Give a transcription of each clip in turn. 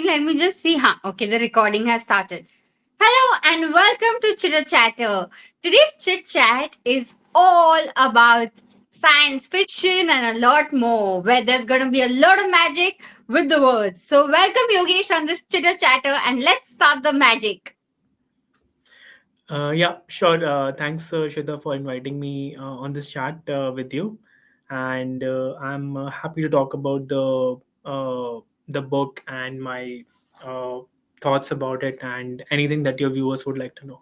recording. Let me just see. Huh. Okay, the recording has started. Hello and welcome to Chit-a-Chatter. Today's chit-chat is all about science fiction and a lot more, where there's going to be a lot of magic with the words. So, welcome Yogesh on this Chitter-Chatter and let's start the magic. Yeah, sure. Thanks, Shweta, for inviting me on this chat with you, and I'm happy to talk about the book and my uh, thoughts about it, and anything that your viewers would like to know.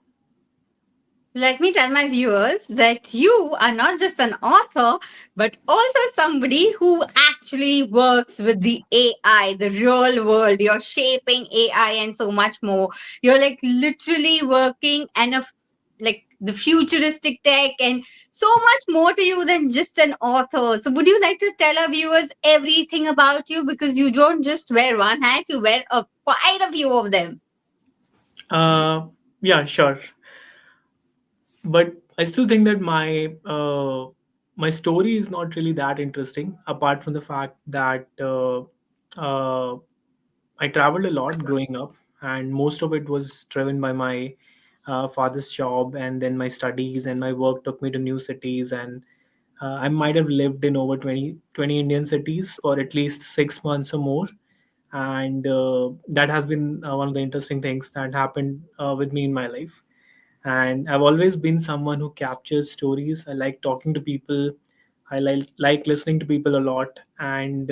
Let me tell my viewers that you are not just an author, but also somebody who actually works with the AI, the real world. You're shaping AI and so much more. You're like literally working and like the futuristic tech and so much more to you than just an author. So, would you like to tell our viewers everything about you? Because you don't just wear one hat, you wear quite a few of them. Uh, yeah, sure. But I still think that my story is not really that interesting, apart from the fact that uh, I traveled a lot growing up, and most of it was driven by my father's job, and then my studies and my work took me to new cities, and I might have lived in over 20 Indian cities for at least 6 months or more. And that has been one of the interesting things that happened with me in my life. And I've always been someone who captures stories. I like talking to people. I like listening to people a lot. And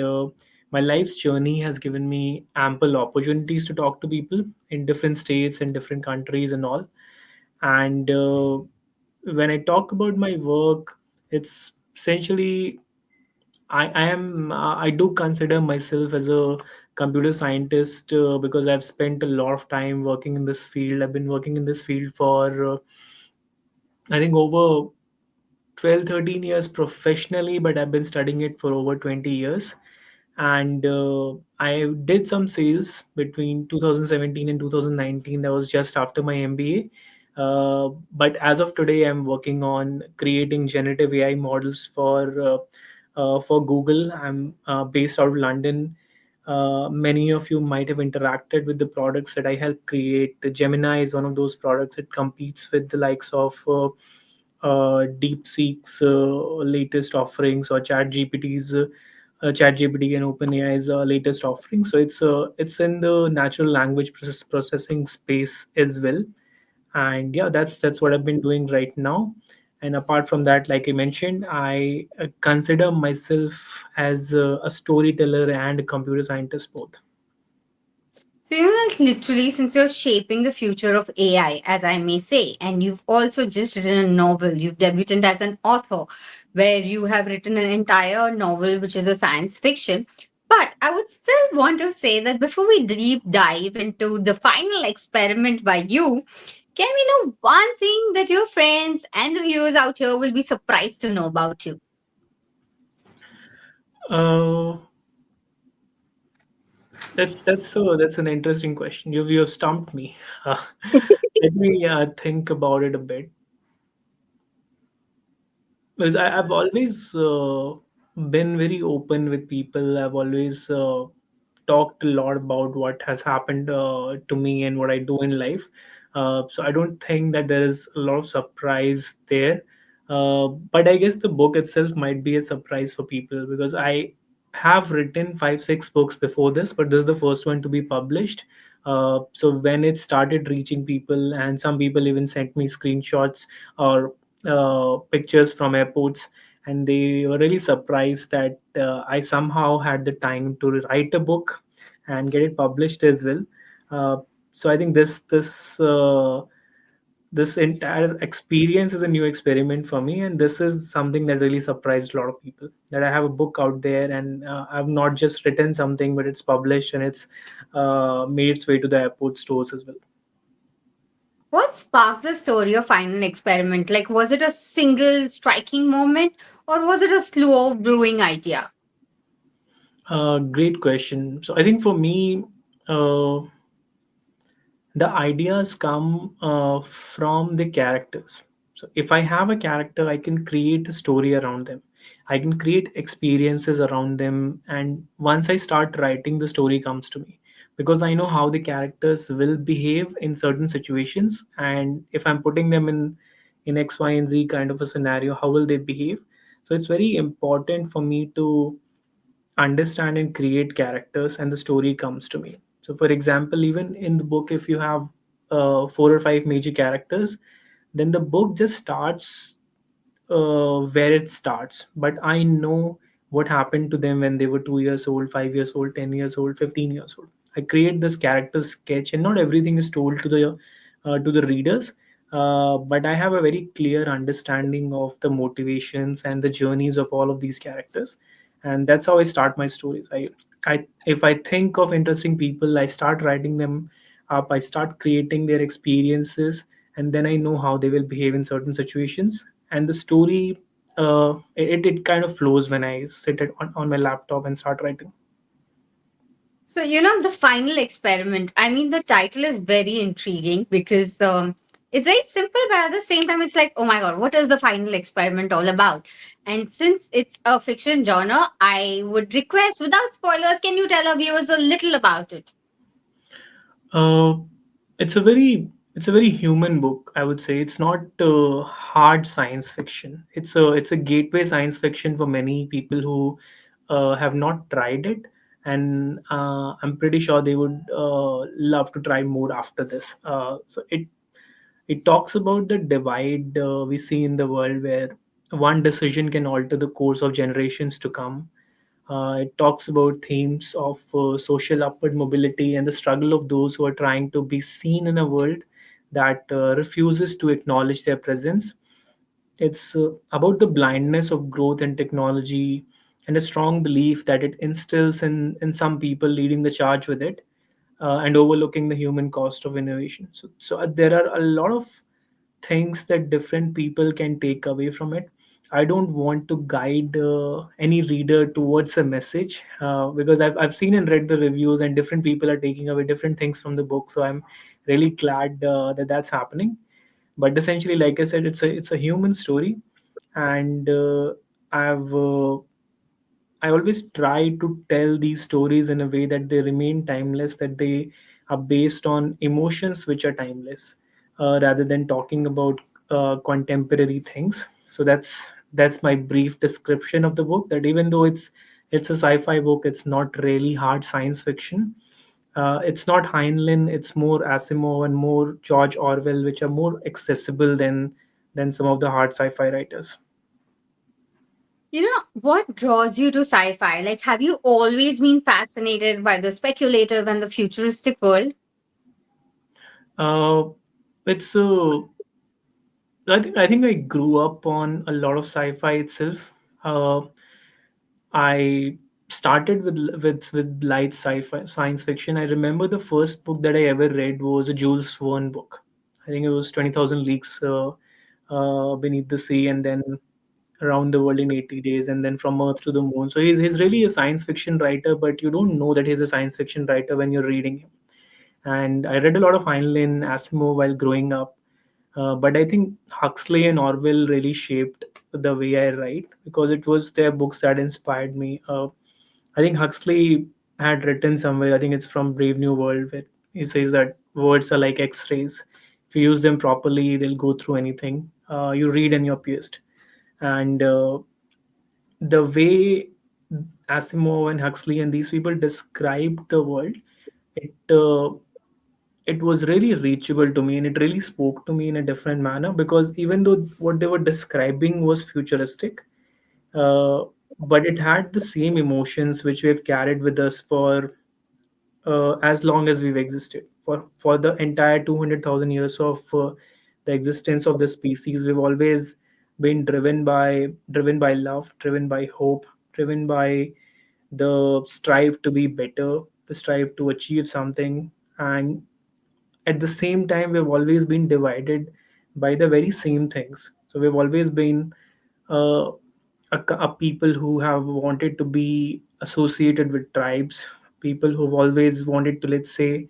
my life's journey has given me ample opportunities to talk to people in different states and different countries and all. And when I talk about my work, it's essentially I do consider myself as a computer scientist because I've spent a lot of time working in this field. I've been working in this field for I think over 12, 13 years professionally, but I've been studying it for over 20 years. And I did some sales between 2017 and 2019. That was just after my MBA. But as of today, I'm working on creating generative AI models for Google. I'm based out of London. Many of you might have interacted with the products that I help create. Gemini is one of those products. It competes with the likes of DeepSeek's latest offerings or ChatGPT and OpenAI's latest offering. So it's in the natural language processing space as well. And yeah, that's what I've been doing right now. And apart from that, like I mentioned, I consider myself as a storyteller and a computer scientist both. So, like literally, since you're shaping the future of AI, as I may say, and you've also just written a novel, you've debuted as an author, where you have written an entire novel, which is a science fiction. But I would still want to say that before we deep dive into the final experiment by you, can we know one thing that your friends and the viewers out here will be surprised to know about you? Uh, that's an interesting question. You've stumped me. Let me think about it a bit. Because I've always been very open with people. I've always talked a lot about what has happened to me and what I do in life. So I don't think that there is a lot of surprise there. But I guess the book itself might be a surprise for people because I have written 5 6 books before this, but this is the first one to be published. So when it started reaching people, and some people even sent me screenshots or pictures from airports, and they were really surprised that I somehow had the time to write a book and get it published as well. Uh, so I think this entire experience is a new experiment for me, and this is something that really surprised a lot of people, that I have a book out there, and I've not just written something, but it's published and it's made its way to the airport stores as well. What sparked the story of Final Experiment? Like, was it a single striking moment or was it a slow brewing idea? Great question. So I think for me, uh, the ideas come from the characters. So if I have a character, I can create a story around them. I can create experiences around them, and once I start writing, the story comes to me. because I know how the characters will behave in certain situations, and if I'm putting them in X, Y, and Z kind of a scenario, how will they behave? So it's very important for me to understand and create characters, and the story comes to me. So for example, even in the book, if you have four or five major characters, then the book just starts where it starts. But I know what happened to them when they were 2 years old, 5 years old, 10 years old, 15 years old. I create this character sketch, and not everything is told to the readers. But I have a very clear understanding of the motivations and the journeys of all of these characters, and that's how I start my stories. I if I think of interesting people, I start writing them up. I start creating their experiences, and then I know how they will behave in certain situations, and the story it kind of flows when I sit it on my laptop and start writing. So, the final experiment. I mean, the title is very intriguing because it's very simple, but at the same time, it's like, oh my God, what is the final experiment all about? And since it's a fiction genre, I would request, without spoilers, can you tell our viewers a little about it? Uh, it's a very human book. I would say it's not hard science fiction. It's a gateway science fiction for many people who have not tried it, and I'm pretty sure they would love to try more after this. So it talks about the divide we see in the world, where one decision can alter the course of generations to come. It talks about themes of social upward mobility and the struggle of those who are trying to be seen in a world that refuses to acknowledge their presence. It's about the blindness of growth and technology, and a strong belief that it instills in some people, leading the charge with it, and overlooking the human cost of innovation. So there are a lot of things that different people can take away from it. I don't want to guide any reader towards a message, because I've seen and read the reviews, and different people are taking away different things from the book. So I'm really glad that that's happening. But essentially, like I said, it's a human story, and I've I always try to tell these stories in a way that they remain timeless, that they are based on emotions which are timeless, rather than talking about contemporary things. So that's my brief description of the book. That even though it's a sci-fi book, it's not really hard science fiction. It's not Heinlein. It's more Asimov and more George Orwell, which are more accessible than some of the hard sci-fi writers. What draws you to sci fi? Like, have you always been fascinated by the speculative and the futuristic world? Uh, it's I think I grew up on a lot of sci-fi itself. Uh, I started with light sci-fi science fiction. I remember the first book that I ever read was a Jules Verne book. I think it was 20,000 Leagues Beneath the Sea, and then Around the World in 80 Days, and then From Earth to the Moon. So he's really a science fiction writer, but you don't know that he's a science fiction writer when you're reading him. And I read a lot of Heinlein, Asimov while growing up, but I think Huxley and Orwell really shaped the way I write, because it was their books that inspired me. I think Huxley had written somewhere, I think it's from Brave New World, where he says that words are like X-rays. If you use them properly, they'll go through anything. You read and you're pierced. And the way Asimov and Huxley and these people described the world, it it was really reachable to me, and it really spoke to me in a different manner, because even though what they were describing was futuristic, uh, but it had the same emotions which we have carried with us for as long as we've existed. For the entire 200,000 years of the existence of the species, we've always been driven by love, driven by hope, driven by the strive to be better, the strive to achieve something. And at the same time, we've always been divided by the very same things. So we've always been uh, a people who have wanted to be associated with tribes, people who've always wanted to, let's say,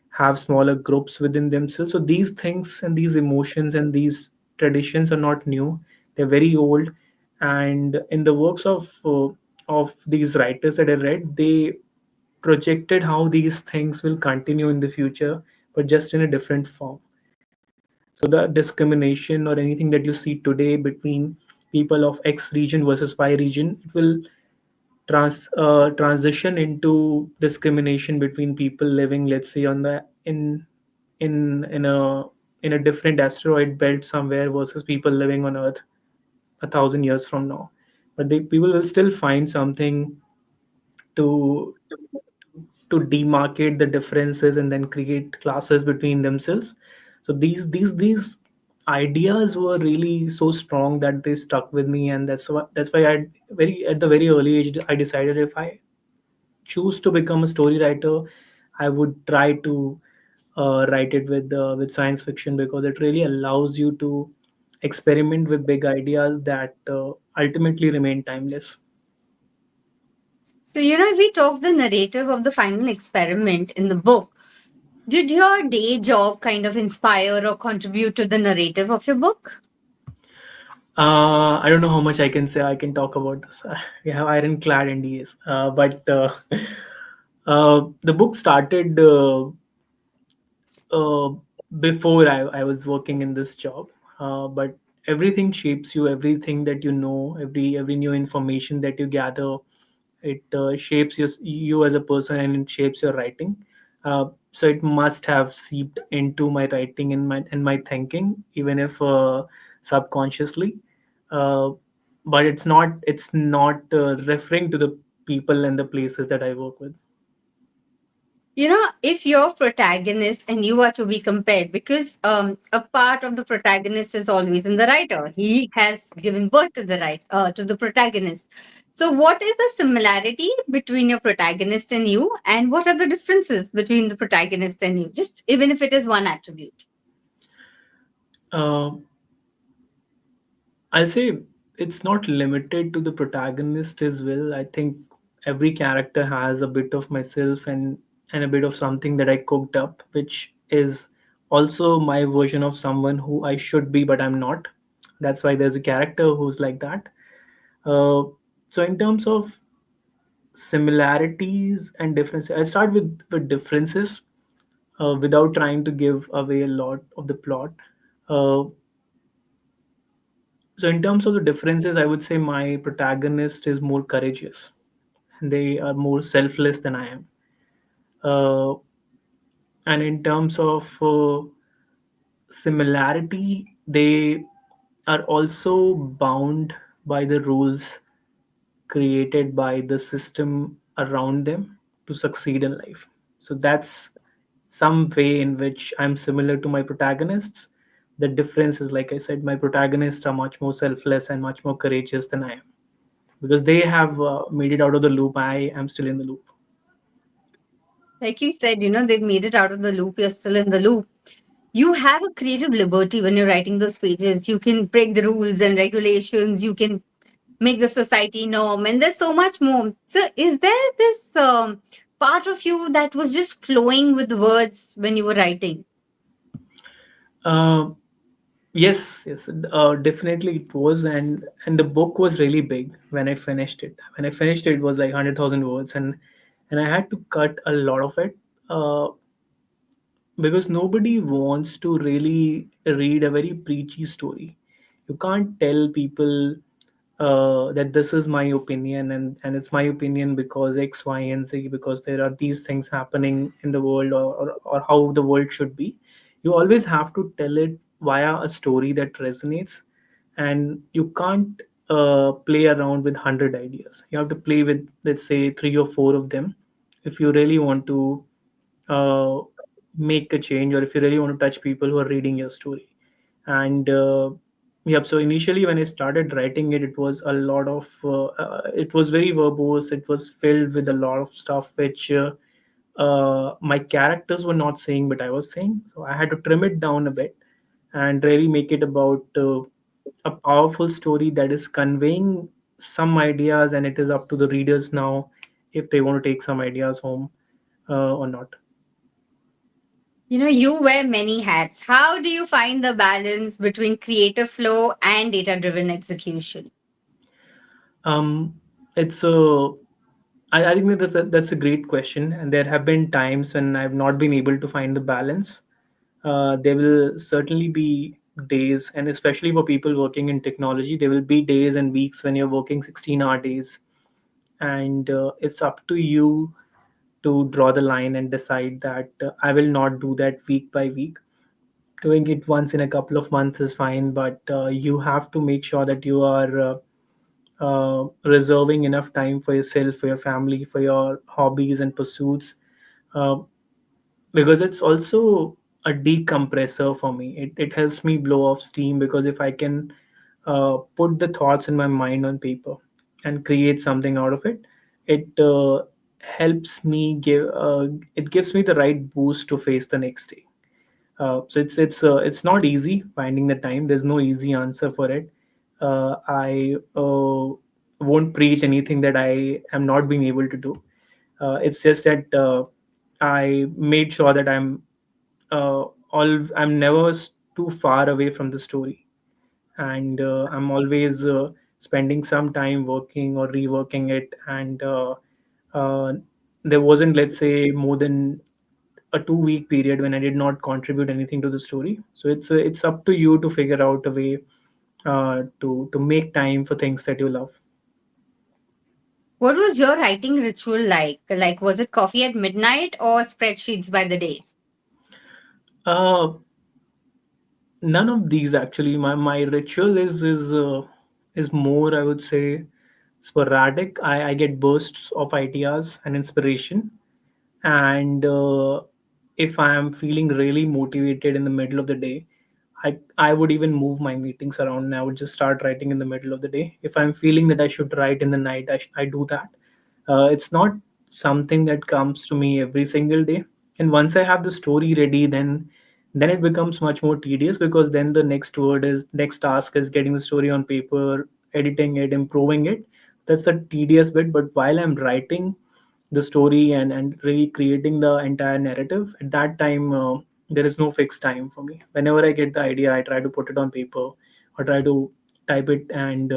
have smaller groups within themselves. So these things and these emotions and these traditions are not new, they're very old. And in the works of these writers that I read, projected how these things will continue in the future, but just in a different form. So the discrimination or anything that you see today between people of X region versus Y region, it will transition into discrimination between people living, let's say, on the in a different asteroid belt somewhere versus people living on Earth 1,000 years from now. But people will still find something to to demarcate the differences and then create classes between themselves. So these ideas were really so strong that they stuck with me, and that's why I very at the very early age I decided if I choose to become a story writer, I would try to write it with science fiction, because it really allows you to experiment with big ideas that ultimately remain timeless. So, if we talk the narrative of the final experiment in the book, did your day job kind of inspire or contribute to the narrative of your book? I don't know how much I can say. I can talk about this. We have ironclad NDAs. But the book started uh, before I was working in this job. But everything shapes you. Everything that you know, every new information that you gather, it shapes you as a person, and it shapes your writing. So it must have seeped into my writing and my thinking, even if subconsciously. Uh, but it's not referring to the people and the places that I work with. If your protagonist and you are to be compared, because a part of the protagonist is always in the writer. He has given birth to to the protagonist. So, what is the similarity between your protagonist and you, and what are the differences between the protagonist and you? Just even if it is one attribute. Uh, I'll say it's not limited to the protagonist as well. I think every character has a bit of myself and a bit of something that I cooked up, which is also my version of someone who I should be, but I'm not. That's why there's a character who's like that. Uh, so in terms of similarities and differences, I start with differences without trying to give away a lot of the plot. Uh, So in terms of the differences, I would say my protagonist is more courageous. They are more selfless than I am. Uh, and in terms of similarity, they are also bound by the rules created by the system around them to succeed in life. So that's some way in which I'm similar to my protagonists. The difference is, like I said, my protagonists are much more selfless and much more courageous than I am, because they have made it out of the loop. I am still in the loop. Like you said, they've made it out of the loop. You're still in the loop. You have a creative liberty when you're writing those pages. You can break the rules and regulations. You can make the society norm, and there's so much more. So, is there this part of you that was just flowing with words when you were writing? Uh, yes, yes, definitely it was, and the book was really big when I finished it. When I finished it, it was like 100,000 words, and I had to cut a lot of it. Because nobody wants to really read a very preachy story. You can't tell people that this is my opinion, and it's my opinion because X, Y, and Z, because there are these things happening in the world, or how the world should be. You always have to tell it via a story that resonates, and you can't play around with 100 ideas. You have to play with, let's say, three or four of them if you really want to uh, make a change, or if you really want to touch people who are reading your story. And yep, so initially when I started writing it, it was a lot of it was very verbose. It was filled with a lot of stuff which my characters were not saying, but I was saying. So I had to trim it down a bit and really make it about a powerful story that is conveying some ideas, and it is up to the readers now if they want to take some ideas home or not. You wear many hats. How do you find the balance between creative flow and data driven execution? Um, it's a I think that's a great question, and there have been times when I've not been able to find the balance. There will certainly be days, and especially for people working in technology, there will be days and weeks when you're working 16-hour days, and it's up to you to draw the line and decide that I will not do that week by week. Doing it once in a couple of months is fine, but you have to make sure that you are reserving enough time for yourself, for your family, for your hobbies and pursuits, uh, because it's also a decompressor for me. It helps me blow off steam, because if I can put the thoughts in my mind on paper and create something out of it, it helps me it gives me the right boost to face the next day. So it's not easy finding the time. There's no easy answer for it. I won't preach anything that I am not being able to do. It's just that I made sure that I'm never too far away from the story, and I'm always spending some time working or reworking it, and uh, there wasn't, let's say, more than a 2 week period when I did not contribute anything to the story. So it's up to you to figure out a way to make time for things that you love. What was your writing ritual like? Like, was it coffee at midnight or spreadsheets by the day? Uh, None of these actually. My ritual is more, I would say, sporadic. I get bursts of ideas and inspiration, and if I am feeling really motivated in the middle of the day, I would even move my meetings around, and I would just start writing in the middle of the day. If I'm feeling that I should write in the night, I do that. It's not something that comes to me every single day, and once I have the story ready, then it becomes much more tedious, because then the next task is getting the story on paper, editing it, improving it. That's the tedious bit. But while I'm writing the story and really creating the entire narrative, at that time there is no fixed time for me. Whenever I get the idea, I try to put it on paper or try to type it, and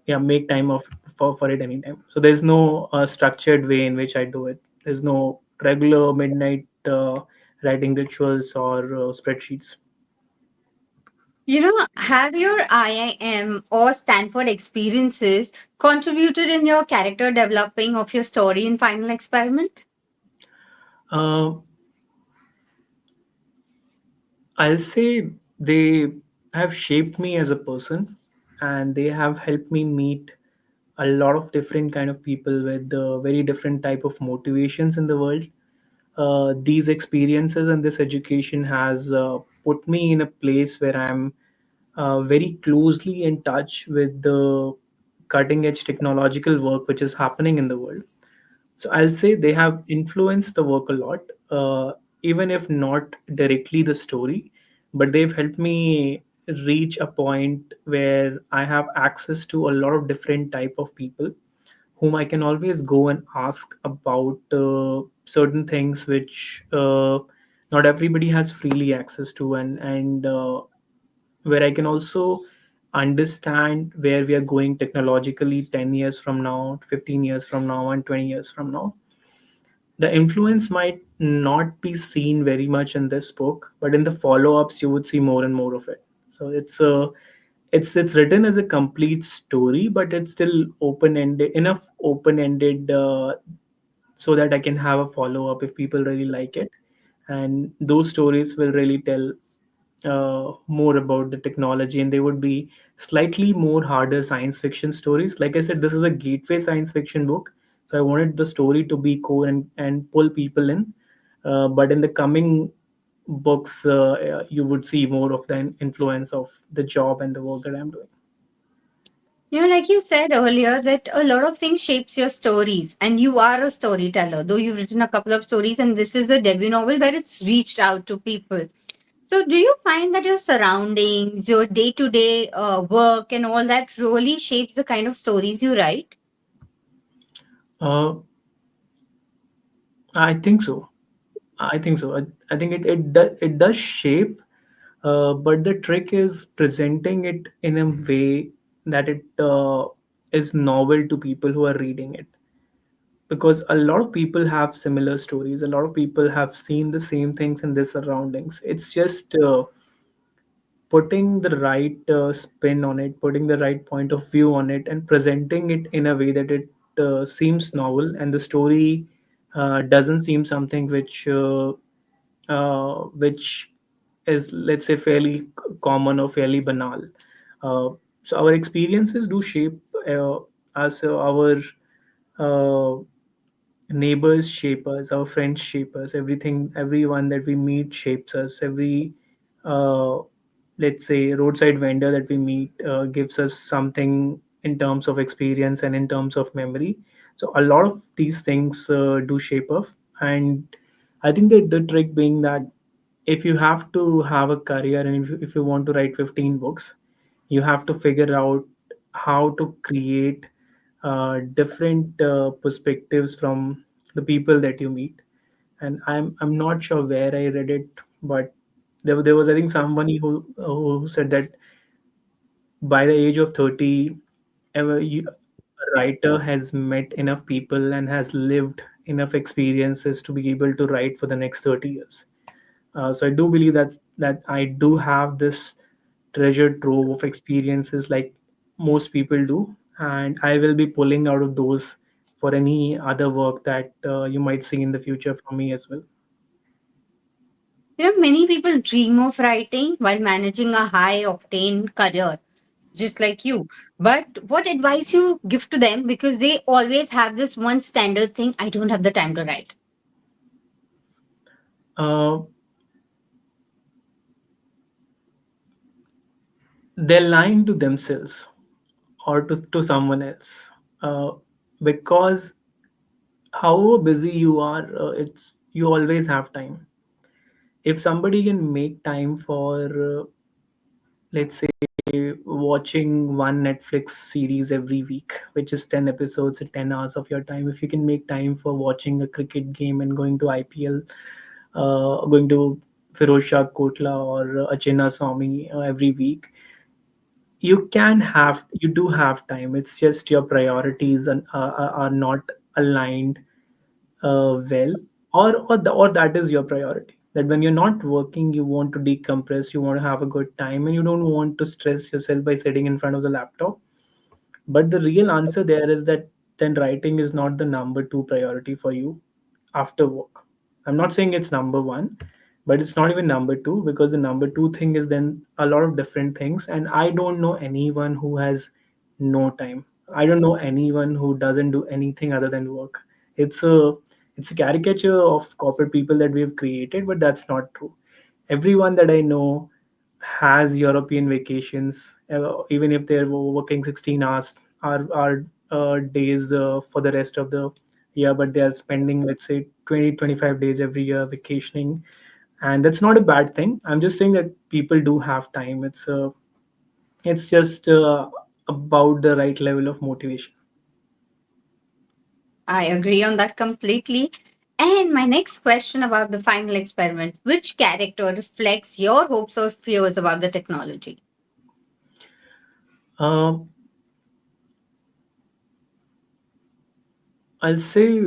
yeah, make time for it anytime. So there's no structured way in which I do it. There's no regular midnight writing rituals or spreadsheets. Have your IIM or Stanford experiences contributed in your character developing of your story in Final Experiment? uh, I'll say they have shaped me as a person, and they have helped me meet a lot of different kind of people with very different type of motivations in the world. These experiences and this education has put me in a place where I'm very closely in touch with the cutting edge technological work which is happening in the world. So I'll say they have influenced the work a lot, even if not directly the story, but they've helped me reach a point where I have access to a lot of different type of people whom I can always go and ask about certain things which not everybody has freely access to, and where I can also understand where we are going technologically 10 years from now, 15 years from now, and 20 years from now. The influence might not be seen very much in this book, but in the follow-ups you would see more and more of it. So it's written as a complete story, but it's still open-ended, enough open-ended so that I can have a follow-up if people really like it, and those stories will really tell more about the technology, and they would be slightly more harder science fiction stories. Like I said, this is a gateway science fiction book, so I wanted the story to be core and pull people in. But in the coming books, you would see more of the influence of the job and the work that I'm doing. Like you said earlier, that a lot of things shapes your stories, and you are a storyteller. Though you've written a couple of stories, and this is a debut novel where it's reached out to people. So, do you find that your surroundings, your day-to-day work, and all that really shapes the kind of stories you write? Uh, I think so. I think so. I think it does shape, but the trick is presenting it in a way that it is novel to people who are reading it. because a lot of people have similar stories. A lot of people have seen the same things in their surroundings. It's just putting the right spin on it, putting the right point of view on it, and presenting it in a way that it seems novel, and the story doesn't seem something which is, let's say, fairly common or fairly banal. Uh, so our experiences do shape us. Our uh, neighbors shape us, our friends shape us, everything, everyone that we meet shapes us. Every uh, let's say roadside vendor that we meet gives us something in terms of experience and in terms of memory. So a lot of these things do shape us. And I think that the trick being that if you have to have a career, and if you want to write 15 books, you have to figure out how to create different perspectives from the people that you meet. And I'm not sure where I read it, but there was, I think, somebody who said that by the age of 30, a writer has met enough people and has lived enough experiences to be able to write for the next 30 years. So I do believe that I do have this treasure trove of experiences like most people do, and I will be pulling out of those for any other work that you might see in the future from me as well. Many people dream of writing while managing a high octane career, just like you. But what advice you give to them, because they always have this one standard thing: I don't have the time to write. Uh, they're lying to themselves or to someone else, uh, because however busy you are, it's you always have time. If somebody can make time for let's say watching one Netflix series every week, which is 10 episodes and 10 hours of your time. If you can make time for watching a cricket game and going to IPL, going to Firoz Shah Kotla or Achina Swami every week, you do have time. It's just your priorities are not aligned well, or that is your priority, that when you're not working you want to decompress, you want to have a good time, and you don't want to stress yourself by sitting in front of the laptop. But the real answer there is that then writing is not the number two priority for you after work. I'm not saying it's number one, but it's not even number two, because the number two thing is then a lot of different things. And I don't know anyone who has no time. I don't know anyone who doesn't do anything other than work. It's a it's a caricature of corporate people that we have created, but that's not true. Everyone that I know has European vacations, even if they're working 16 hours are days for the rest of the year, but they are spending, let's say, 20-25 days every year vacationing. And that's not a bad thing. I'm just saying that people do have time. It's just about the right level of motivation. I agree on that completely. And my next question about the final experiment: which character reflects your hopes or fears about the technology? Um, I'll say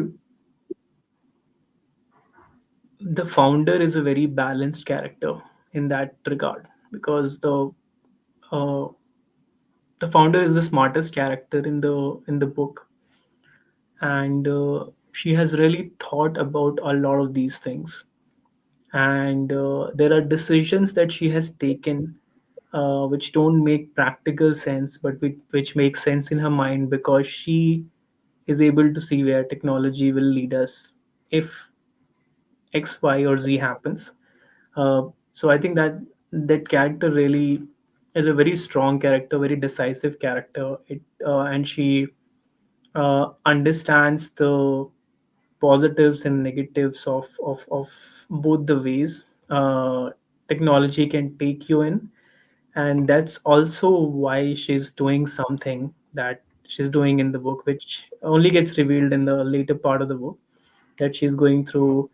the founder is a very balanced character in that regard, because uh, the founder is the smartest character in the book, and she has really thought about a lot of these things. And there are decisions that she has taken which don't make practical sense, but which make sense in her mind, because she is able to see where technology will lead us if X, Y, or Z happens. So I think that character really is a very strong character, very decisive character. And she understands the positives and negatives of both the ways technology can take you in. And that's also why she's doing something that she's doing in the book, which only gets revealed in the later part of the book, that she's going through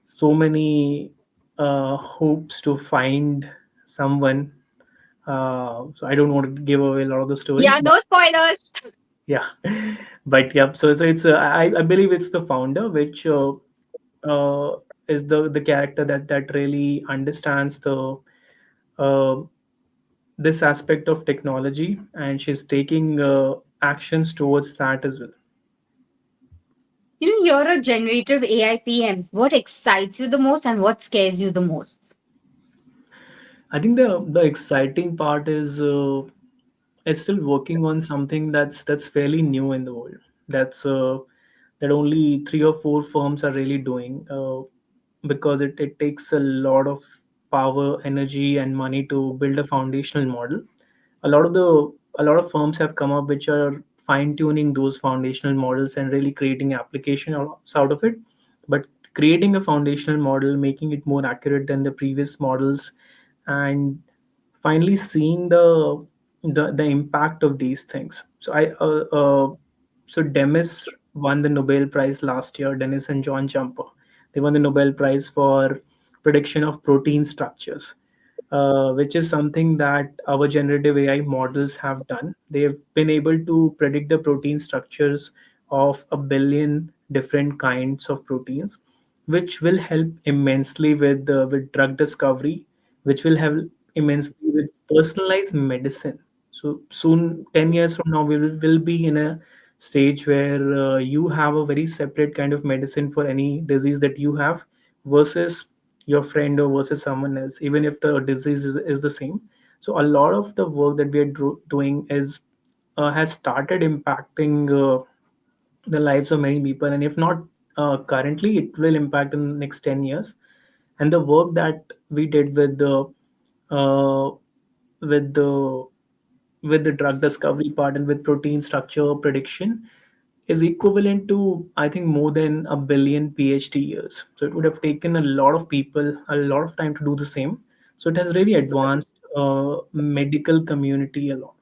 so many hopes to find someone. So I don't want to give away a lot of the story, Yeah, but no spoilers. Yeah, but yeah, so it's I believe it's the founder which uh, is the character that really understands the uh, this aspect of technology, and she's taking actions towards that as well. You're a generative AI PM. What excites you the most and what scares you the most? I think the exciting part is still working on something that's fairly new in the world. That only three or four firms are really doing, because it takes a lot of power, energy, and money to build a foundational model. A lot of the a lot of firms have come up which are fine tuning those foundational models and really creating application out of it. But creating a foundational model, making it more accurate than the previous models, and finally seeing the impact of these things. So Demis won the Nobel Prize last year. Dennis and John Jumper, they won the Nobel Prize for prediction of protein structures, which is something that our generative AI models have done. They've been able to predict the protein structures of a billion different kinds of proteins, which will help immensely with drug discovery, which will help immensely with personalized medicine. So soon, 10 years from now, will be in a stage where you have a very separate kind of medicine for any disease that you have versus your friend or versus someone else, even if the disease is the same. So a lot of the work that we are doing is has started impacting the lives of many people, and if not currently, it will impact in the next 10 years. And the work that we did uh, with the with the drug discovery part and with protein structure prediction is equivalent to, I think, more than a billion PhD years. So it would have taken a lot of people a lot of time to do the same. So it has really advanced medical community a lot.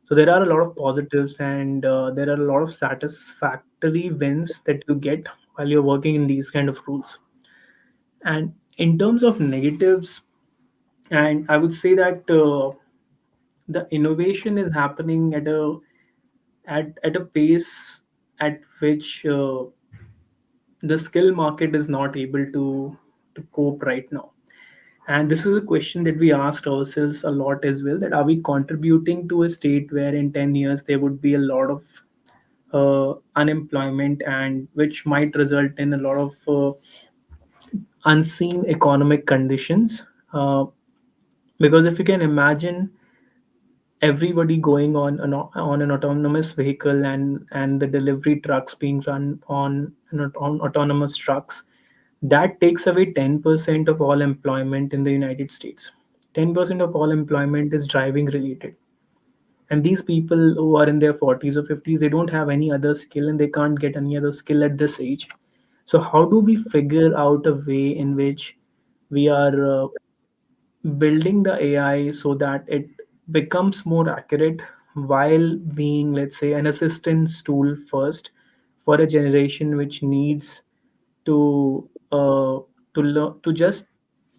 So there are a lot of positives, and there are a lot of satisfactory wins that you get while you're working in these kind of roles. And in terms of negatives, and I would say that the innovation is happening at a pace at which the skill market is not able to cope right now. And this is a question that we asked ourselves a lot as well, that are we contributing to a state where in 10 years there would be a lot of unemployment, and which might result in a lot of unseen economic conditions. Because if you can imagine everybody going on an autonomous vehicle, and the delivery trucks being run on autonomous trucks, that takes away 10% of all employment in the United States. 10% of all employment is driving related, and these people who are in their 40s or 50s, they don't have any other skill, and they can't get any other skill at this age. So how do we figure out a way in which we are building the AI so that it becomes more accurate while being, let's say, an assistance tool first for a generation which needs to to just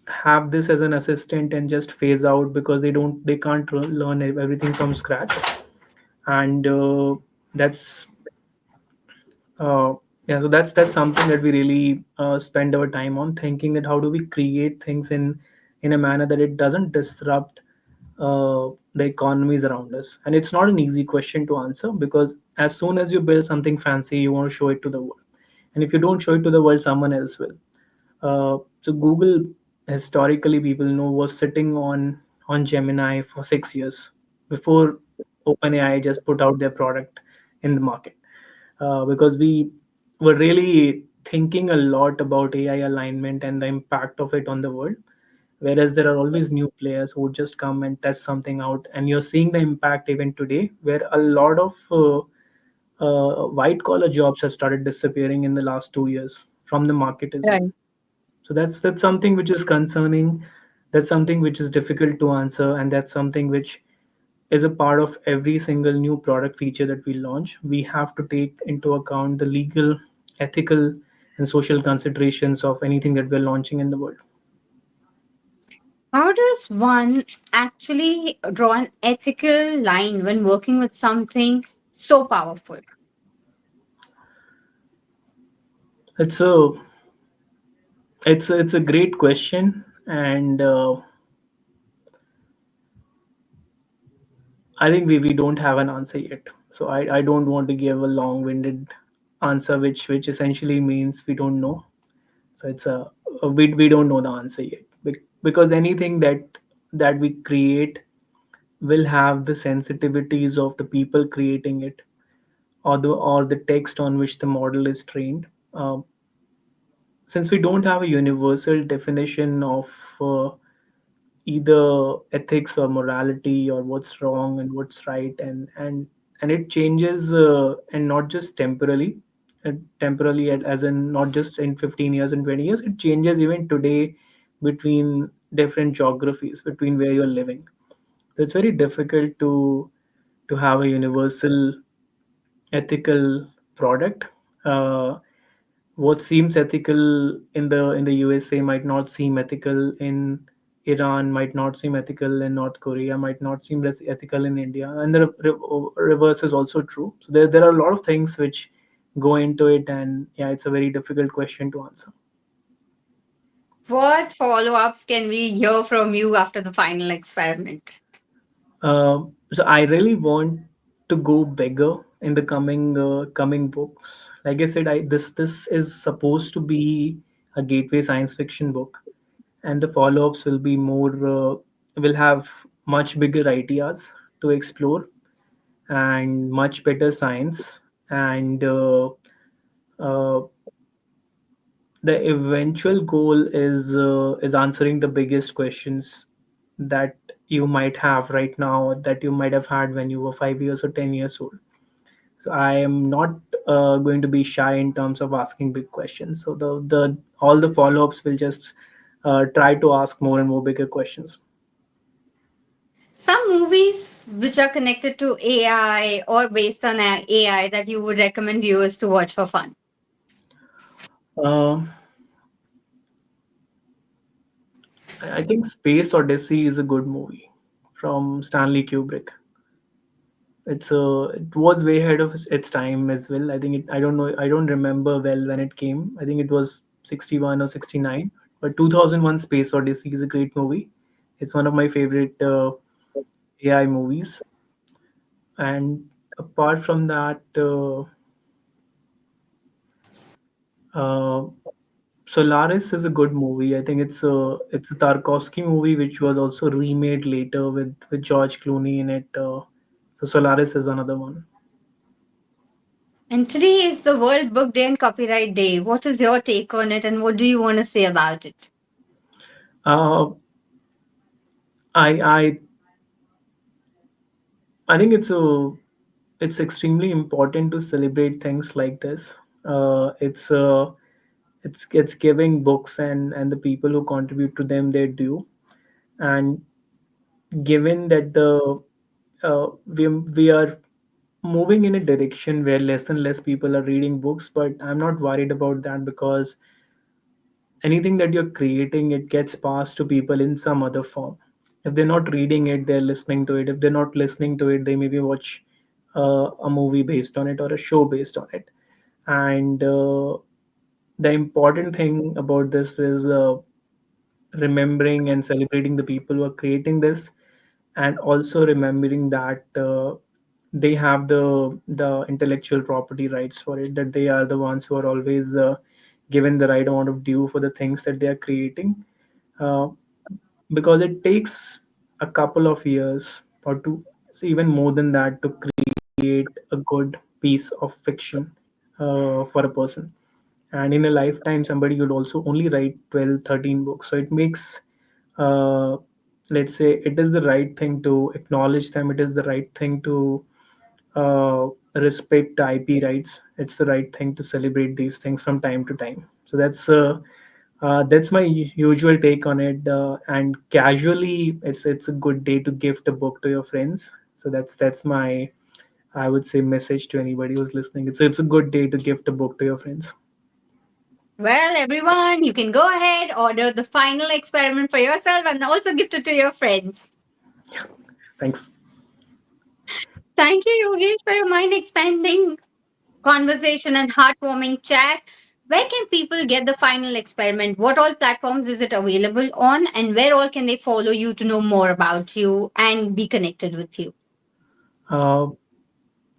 have this as an assistant and just phase out because they can't learn everything from scratch. And that's uh, yeah, so that's something that we really spend our time on, thinking that how do we create things in a manner that it doesn't disrupt the economies around us. And it's not an easy question to answer, because as soon as you build something fancy, you want to show it to the world, and if you don't show it to the world, someone else will. So Google, historically, people know, was sitting on Gemini for 6 years before OpenAI just put out their product in the market, because we were really thinking a lot about AI alignment and the impact of it on the world. Whereas there are always new players who just come and test something out, and you're seeing the impact even today, where a lot of white collar jobs have started disappearing in the last 2 years from the market as well. Right. So that's something which is concerning. That's something which is difficult to answer, and that's something which is a part of every single new product feature that we launch. We have to take into account the legal, ethical, and social considerations of anything that we're launching in the world. How does one actually draw an ethical line when working with something so powerful? It's a it's a great question, and I think we don't have an answer yet. So I don't want to give a long-winded answer, which essentially means we don't know. So we don't know the answer yet. Because anything that we create will have the sensitivities of the people creating it, or the text on which the model is trained. Since we don't have a universal definition of either ethics or morality, or what's wrong and what's right, and it changes, and not just temporarily, as in not just in 15 years and 20 years. It changes even today between different geographies, between where you're living. So it's very difficult to have a universal ethical product. What seems ethical in the USA might not seem ethical in Iran, might not seem ethical in North Korea, might not seem ethical in India, and the reverse is also true. So there are a lot of things which go into it, and yeah, it's a very difficult question to answer. What follow ups can we hear from you after the final experiment? So I really want to go bigger in the coming books. Like I said, this is supposed to be a gateway science fiction book, and the follow-ups will be more, will have much bigger ideas to explore, and much better science, and uh, the eventual goal is answering the biggest questions that you might have right now, that you might have had when you were 5 years or 10 years old. So I am not going to be shy in terms of asking big questions. So the all the follow-ups will just try to ask more and more bigger questions. Some movies which are connected to AI or based on AI that you would recommend viewers to watch for fun. uh, I think Space Odyssey is a good movie from Stanley Kubrick. It was way ahead of its time as well. I think I don't know, I don't remember well when it came. I think it was 61 or 69. But 2001 Space Odyssey is a great movie. It's one of my favorite AI movies. And apart from that, uh, Solaris is a good movie. I think it's a Tarkovsky movie which was also remade later with George Clooney in it. So Solaris is another one. And today is the World Book Day and Copyright Day. What is your take on it and what do you want to say about it? Uh, I I think it's extremely important to celebrate things like this. It's giving books and the people who contribute to them their due. And given that we are moving in a direction where less and less people are reading books, but I'm not worried about that, because anything that you're creating, it gets passed to people in some other form. If they're not reading it, they're listening to it. If they're not listening to it, they maybe watch a movie based on it, or a show based on it. And the important thing about this is remembering and celebrating the people who are creating this, and also remembering that they have the intellectual property rights for it, that they are the ones who are always given the right amount of due for the things that they are creating. uh, because it takes a couple of years, or two, so even more than that, to create a good piece of fiction for a person. And in a lifetime, somebody would also only write 12, 13 books. So it makes, uh, let's say, it is the right thing to acknowledge them. It is the right thing to respect the IP rights. It's the right thing to celebrate these things from time to time. So that's my usual take on it. And casually, it's a good day to gift a book to your friends. So that's my, I would say, message to anybody who's listening. It's a good day to gift a book to your friends. Well, everyone, you can go ahead, order the final experiment for yourself and also gift it to your friends. Thanks. Thank you, Yogesh, for your mind expanding conversation and heartwarming chat. Where can people get the final experiment? What all platforms is it available on? And where all can they follow you to know more about you and be connected with you? Uh,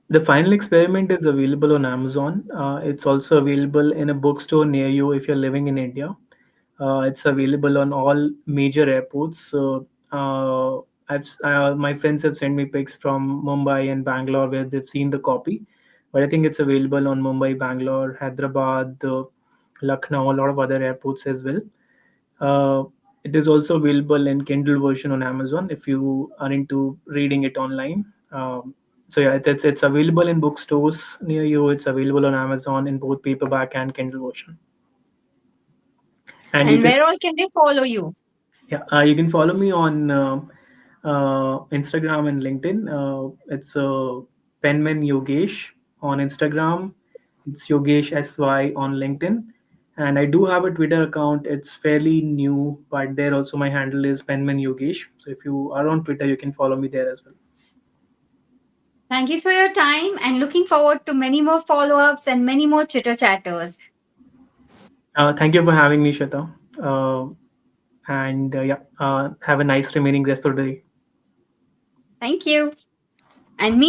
the final experiment is available on Amazon. It's also available in a bookstore near you if you're living in India. It's available on all major airports. So my friends have sent me pics from Mumbai and Bangalore where they've seen the copy, but I think it's available on Mumbai, Bangalore, Hyderabad, Lucknow, a lot of other airports as well. Uh, it is also available in Kindle version on Amazon if you are into reading it online. So yeah, it's available in bookstores near you. It's available on Amazon in both paperback and Kindle version. And you And can where all can they follow you? Yeah, you can follow me on Instagram and LinkedIn. It's Penman Yogesh on Instagram. It's Yogesh SY on LinkedIn. And I do have a Twitter account. It's fairly new, but there also my handle is Penman Yogesh. So if you are on Twitter, you can follow me there as well. Thank you for your time and looking forward to many more follow ups and many more chitter chatters. Thank you for having me, Shweta. And yeah, have a nice remaining rest of the day. Thank you. And meanwhile,